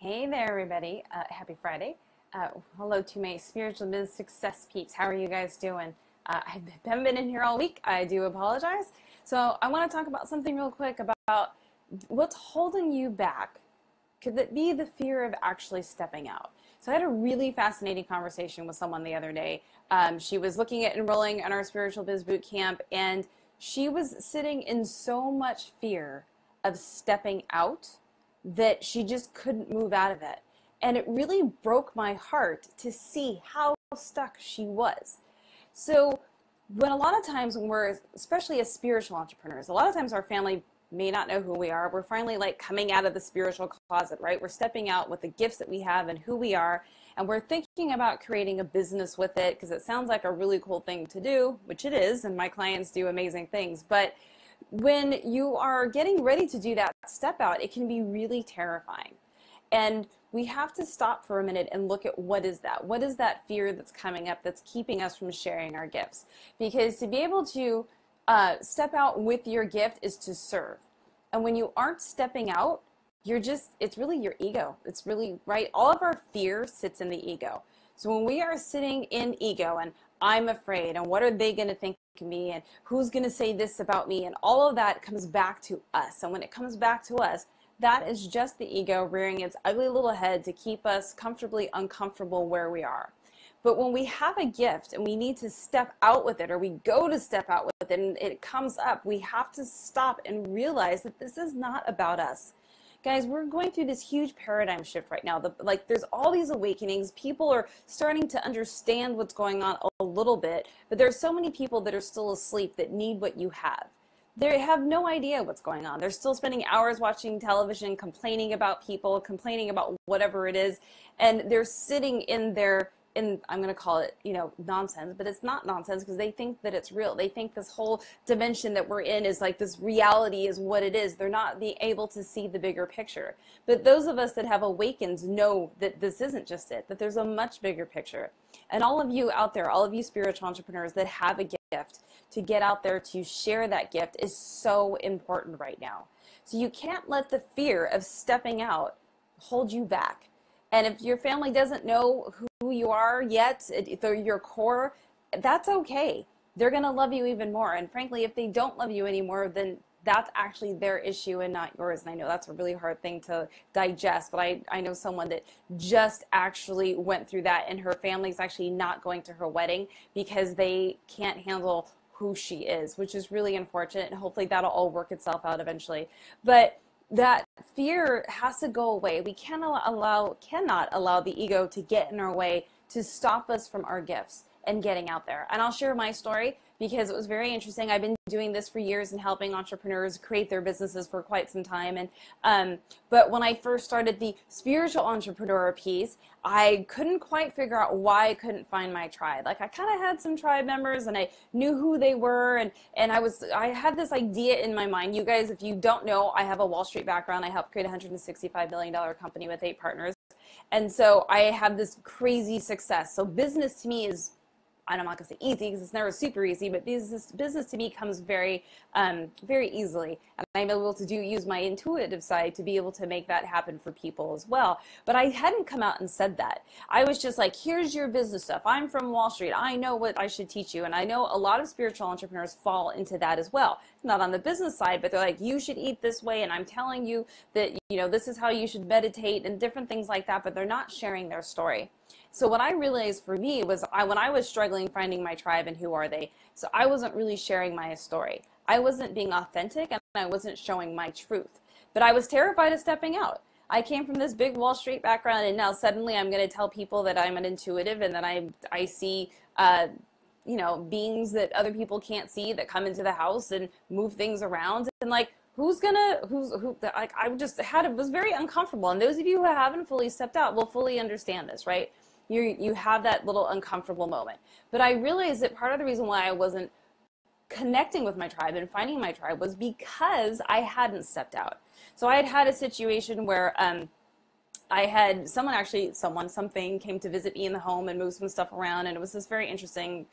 Hey there, everybody. Happy Friday. Hello to my spiritual biz success peeps. How are you guys doing? I haven't been in here all week. I do apologize. So I want to talk about something real quick about what's holding you back. Could it be the fear of actually stepping out? So I had a really fascinating conversation with someone the other day. She was looking at enrolling in our spiritual biz boot camp, and she was sitting in so much fear of stepping out that she just couldn't move out of it. And it really broke my heart to see how stuck she was. So when a lot of times when we're, especially as spiritual entrepreneurs, a lot of times our family may not know who we are. We're finally like coming out of the spiritual closet, right? We're stepping out with the gifts that we have and who we are. And we're thinking about creating a business with it because it sounds like a really cool thing to do, which it is. And my clients do amazing things. But when you are getting ready to do that step out, it can be really terrifying. And we have to stop for a minute and look at what is that? What is that fear that's coming up that's keeping us from sharing our gifts? Because to be able to step out with your gift is to serve. And when you aren't stepping out, it's really your ego. It's really, right? All of our fear sits in the ego. So when we are sitting in ego and I'm afraid and what are they going to think of me and who's going to say this about me, and all of that comes back to us. And when it comes back to us, that is just the ego rearing its ugly little head to keep us comfortably uncomfortable where we are. But when we have a gift and we need to step out with it, or we go to step out with it and it comes up, we have to stop and realize that this is not about us. Guys, we're going through this huge paradigm shift right now. There's all these awakenings. People are starting to understand what's going on a little bit, but there's so many people that are still asleep that need what you have. They have no idea what's going on. They're still spending hours watching television, complaining about people, complaining about whatever it is, and they're sitting in I'm going to call it, nonsense, but it's not nonsense because they think that it's real. They think this whole dimension that we're in is like this reality is what it is. They're not being able to see the bigger picture. But those of us that have awakened know that this isn't just it, that there's a much bigger picture. And all of you out there, all of you spiritual entrepreneurs that have a gift, to get out there to share that gift is so important right now. So you can't let the fear of stepping out hold you back. And if your family doesn't know who you are yet, if they're your core, that's okay. They're going to love you even more. And frankly, if they don't love you anymore, then that's actually their issue and not yours. And I know that's a really hard thing to digest, but I know someone that just actually went through that, and her family's actually not going to her wedding because they can't handle who she is, which is really unfortunate. And hopefully that'll all work itself out eventually. But that fear has to go away. We cannot allow the ego to get in our way to stop us from our gifts and getting out there. And I'll share my story because it was very interesting. I've been doing this for years and helping entrepreneurs create their businesses for quite some time. And but when I first started the spiritual entrepreneur piece, I couldn't quite figure out why I couldn't find my tribe. Like I kind of had some tribe members and I knew who they were, and I had this idea in my mind. You guys, if you don't know, I have a Wall Street background. I helped create a $165 billion company with 8 partners. And so I have this crazy success. So business to me is, I'm not going to say easy because it's never super easy, but business to me comes very easily. And I'm able to use my intuitive side to be able to make that happen for people as well. But I hadn't come out and said that. I was just like, here's your business stuff. I'm from Wall Street. I know what I should teach you. And I know a lot of spiritual entrepreneurs fall into that as well. Not on the business side, but they're like, you should eat this way. And I'm telling you that, this is how you should meditate and different things like that, but they're not sharing their story. So what I realized for me was when I was struggling finding my tribe and who are they, so I wasn't really sharing my story. I wasn't being authentic and I wasn't showing my truth. But I was terrified of stepping out. I came from this big Wall Street background, and now suddenly I'm going to tell people that I'm an intuitive and that I see beings that other people can't see that come into the house and move things around, and like was very uncomfortable. And those of you who haven't fully stepped out will fully understand this, right? You have that little uncomfortable moment. But I realized that part of the reason why I wasn't connecting with my tribe and finding my tribe was because I hadn't stepped out. So I had a situation where I had something came to visit me in the home and moved some stuff around, and it was this very interesting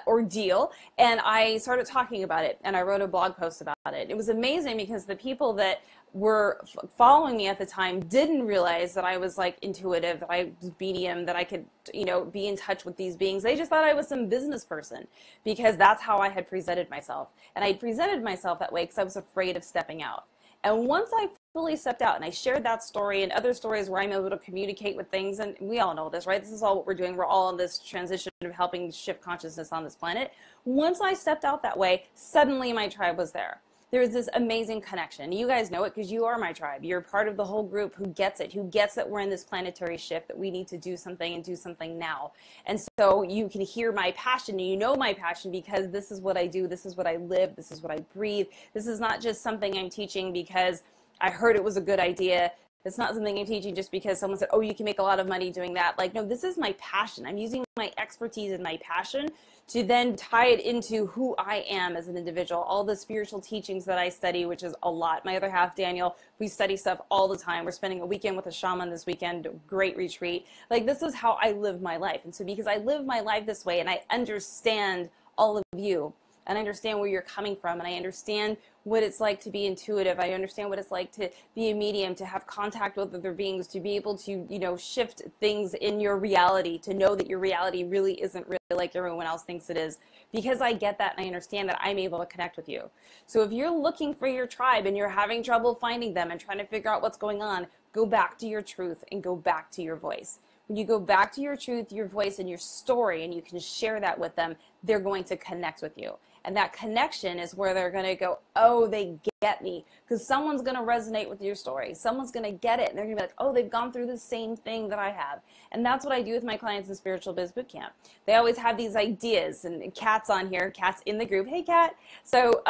ordeal, and I started talking about it, and I wrote a blog post about it. It was amazing because the people that were following me at the time didn't realize that I was like intuitive, that I was medium, that I could, you know, be in touch with these beings. They just thought I was some business person because that's how I had presented myself. And I presented myself that way because I was afraid of stepping out. And once I fully stepped out and I shared that story and other stories where I'm able to communicate with things, and we all know this, right? This is all what we're doing. We're all in this transition of helping shift consciousness on this planet. Once I stepped out that way, suddenly my tribe was there. There's this amazing connection. You guys know it because you are my tribe. You're part of the whole group who gets it, who gets that we're in this planetary shift, that we need to do something and do something now. And so you can hear my passion, and you know my passion because this is what I do, this is what I live, this is what I breathe. This is not just something I'm teaching because I heard it was a good idea. It's not something I'm teaching just because someone said, oh, you can make a lot of money doing that. Like, no, this is my passion. I'm using my expertise and my passion to then tie it into who I am as an individual. All the spiritual teachings that I study, which is a lot. My other half, Daniel, we study stuff all the time. We're spending a weekend with a shaman this weekend, great retreat. Like, this is how I live my life. And so because I live my life this way and I understand all of you, and I understand where you're coming from, and I understand what it's like to be intuitive. I understand what it's like to be a medium, to have contact with other beings, to be able to, you know, shift things in your reality, to know that your reality really isn't really like everyone else thinks it is. Because I get that and I understand that, I'm able to connect with you. So if you're looking for your tribe and you're having trouble finding them and trying to figure out what's going on, go back to your truth and go back to your voice. When you go back to your truth, your voice, and your story, and you can share that with them, they're going to connect with you. And that connection is where they're going to go, oh, they get me. Because someone's going to resonate with your story. Someone's going to get it. And they're going to be like, oh, they've gone through the same thing that I have. And that's what I do with my clients in Spiritual Biz Bootcamp. They always have these ideas. And Kat's on here. Kat's in the group. Hey, Kat. So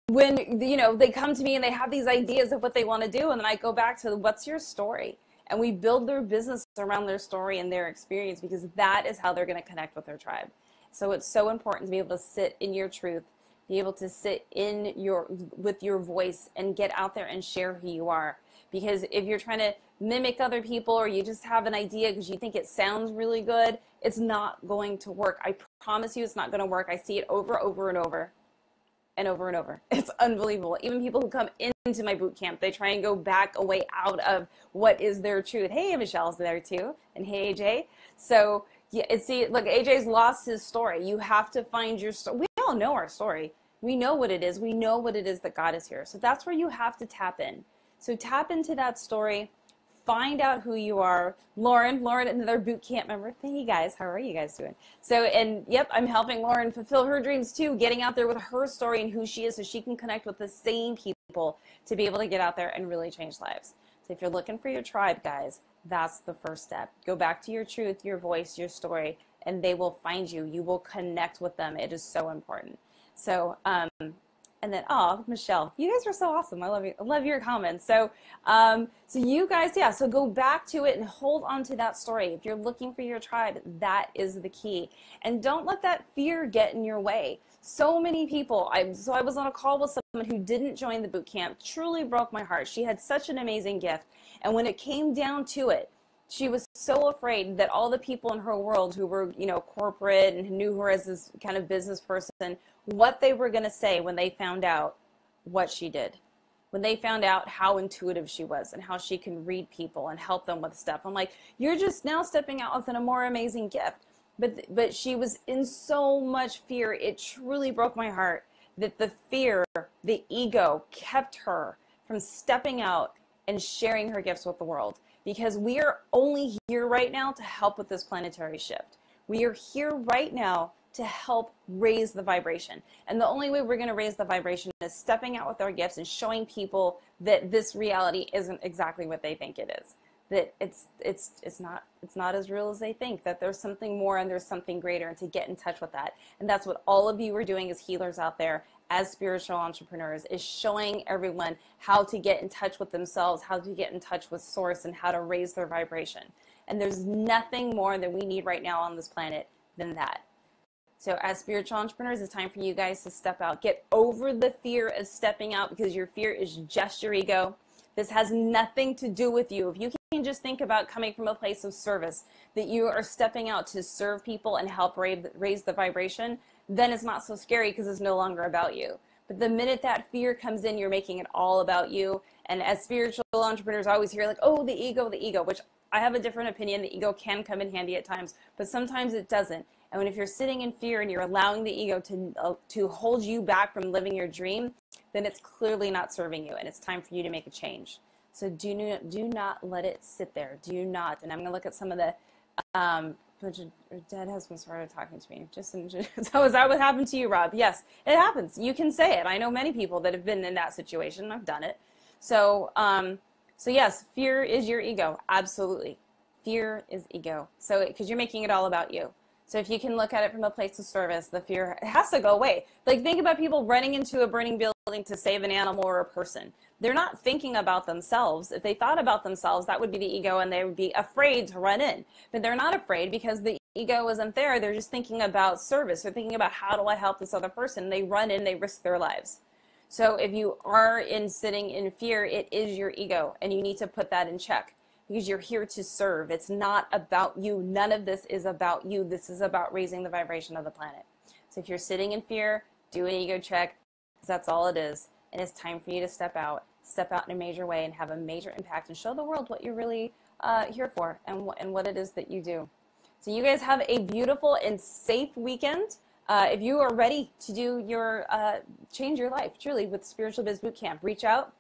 when, you know, they come to me and they have these ideas of what they want to do. And then I go back to, what's your story? And we build their business around their story and their experience, because that is how they're going to connect with their tribe. So it's so important to be able to sit in your truth, be able to sit in with your voice and get out there and share who you are. Because if you're trying to mimic other people, or you just have an idea because you think it sounds really good, it's not going to work. I promise you it's not going to work. I see it over and over and over. It's unbelievable. Even people who come into my boot camp, they try and go back a way out of what is their truth. Hey, Michelle's there too. And hey, AJ. So yeah, look, AJ's lost his story. You have to find your story. We all know our story. We know what it is. We know what it is that got us here. So that's where you have to tap in. So tap into that story. Find out who you are. Lauren, another boot camp member. Hey guys, how are you guys doing? So, and yep, I'm helping Lauren fulfill her dreams too, getting out there with her story and who she is so she can connect with the same people to be able to get out there and really change lives. So if you're looking for your tribe, guys, that's the first step. Go back to your truth, your voice, your story, and they will find you. You will connect with them. It is so important. So, and then, oh, Michelle, you guys are so awesome. I love you. I love your comments. So, so you guys, yeah, so go back to it and hold on to that story. If you're looking for your tribe, that is the key. And don't let that fear get in your way. So many people, I was on a call with someone who didn't join the boot camp, truly broke my heart. She had such an amazing gift. And when it came down to it, she was so afraid that all the people in her world who were, you know, corporate and knew her as this kind of business person, what they were going to say when they found out what she did, when they found out how intuitive she was and how she can read people and help them with stuff. I'm like, you're just now stepping out with a more amazing gift. But she was in so much fear. It truly broke my heart that the fear, the ego kept her from stepping out and sharing her gifts with the world. Because we are only here right now to help with this planetary shift. We are here right now to help raise the vibration. And the only way we're going to raise the vibration is stepping out with our gifts and showing people that this reality isn't exactly what they think it is. That it's not as real as they think, that there's something more and there's something greater, and to get in touch with that. And that's what all of you are doing as healers out there, as spiritual entrepreneurs, is showing everyone how to get in touch with themselves, how to get in touch with source, and how to raise their vibration. And there's nothing more that we need right now on this planet than that. So as spiritual entrepreneurs, it's time for you guys to step out. Get over the fear of stepping out, because your fear is just your ego. This has nothing to do with you. If you can just think about coming from a place of service, that you are stepping out to serve people and help raise the vibration, then it's not so scary because it's no longer about you. But the minute that fear comes in, you're making it all about you. And as spiritual entrepreneurs, I always hear like, oh, the ego, which I have a different opinion. The ego can come in handy at times, but sometimes it doesn't. And if you're sitting in fear and you're allowing the ego to hold you back from living your dream, then it's clearly not serving you, and it's time for you to make a change. So do not let it sit there. Do not. And I'm going to look at some of the dead husband started talking to me. So is that what happened to you, Rob? Yes, it happens. You can say it. I know many people that have been in that situation. I've done it. So yes, fear is your ego. Absolutely. Fear is ego. So because you're making it all about you. So if you can look at it from a place of service, the fear has to go away. Like think about people running into a burning building to save an animal or a person. They're not thinking about themselves. If they thought about themselves, that would be the ego, and they would be afraid to run in. But they're not afraid because the ego isn't there. They're just thinking about service. They're thinking about how do I help this other person. They run in, they risk their lives. So if you are sitting in fear, it is your ego, and you need to put that in check. Because you're here to serve. It's not about you. None of this is about you. This is about raising the vibration of the planet. So if you're sitting in fear, do an ego check, because that's all it is. And it's time for you to step out in a major way and have a major impact and show the world what you're really here for and what it is that you do. So you guys have a beautiful and safe weekend. If you are ready to do your change your life, truly, with Spiritual Biz Bootcamp, reach out,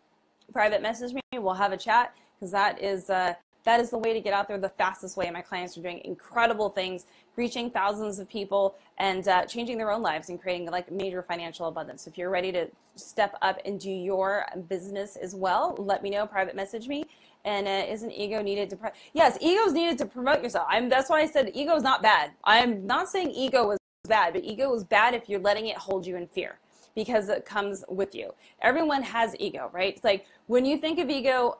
private message me. We'll have a chat. Because that is the way to get out there, the fastest way. My clients are doing incredible things, reaching thousands of people and changing their own lives and creating like major financial abundance. If you're ready to step up and do your business as well, let me know, private message me. And isn't ego needed to, yes, ego is needed to promote yourself. That's why I said ego is not bad. I'm not saying ego is bad, but ego is bad if you're letting it hold you in fear, because it comes with you. Everyone has ego, right? It's like when you think of ego,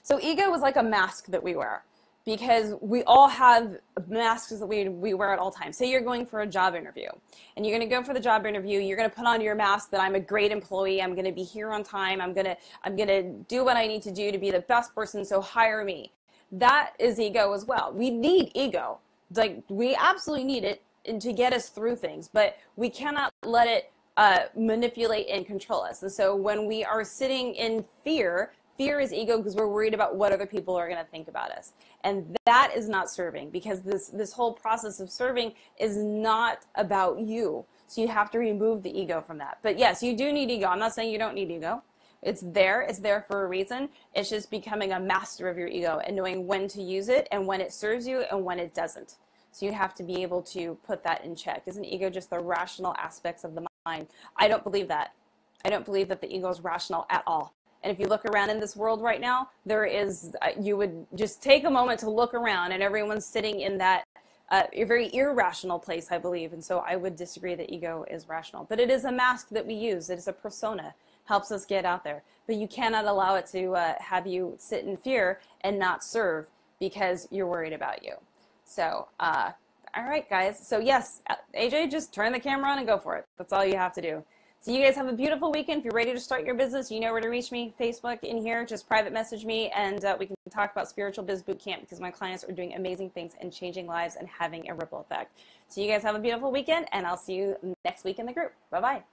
so ego is like a mask that we wear, because we all have masks that we wear at all times. Say you're going for a job interview, and you're going to go for the job interview. You're going to put on your mask that I'm a great employee. I'm going to be here on time. I'm going to do what I need to do to be the best person. So hire me. That is ego as well. We need ego. Like we absolutely need it to get us through things, but we cannot let it manipulate and control us. And so when we are sitting in fear is ego, because we're worried about what other people are going to think about us. And that is not serving, because this whole process of serving is not about you. So you have to remove the ego from that. But yes, you do need ego. I'm not saying you don't need ego. It's there for a reason. It's just becoming a master of your ego and knowing when to use it and when it serves you and when it doesn't. So you have to be able to put that in check. Isn't ego just the rational aspects of the mind? I don't believe that. I don't believe that the ego is rational at all. And if you look around in this world right now, there is, you would just take a moment to look around, and everyone's sitting in that very irrational place, I believe. And so I would disagree that ego is rational. But it is a mask that we use. It is a persona, helps us get out there. But you cannot allow it to have you sit in fear and not serve because you're worried about you. So, all right, guys. So yes, AJ, just turn the camera on and go for it. That's all you have to do. So you guys have a beautiful weekend. If you're ready to start your business, you know where to reach me. Facebook in here, just private message me, and we can talk about Spiritual Biz Bootcamp, because my clients are doing amazing things and changing lives and having a ripple effect. So you guys have a beautiful weekend, and I'll see you next week in the group. Bye-bye.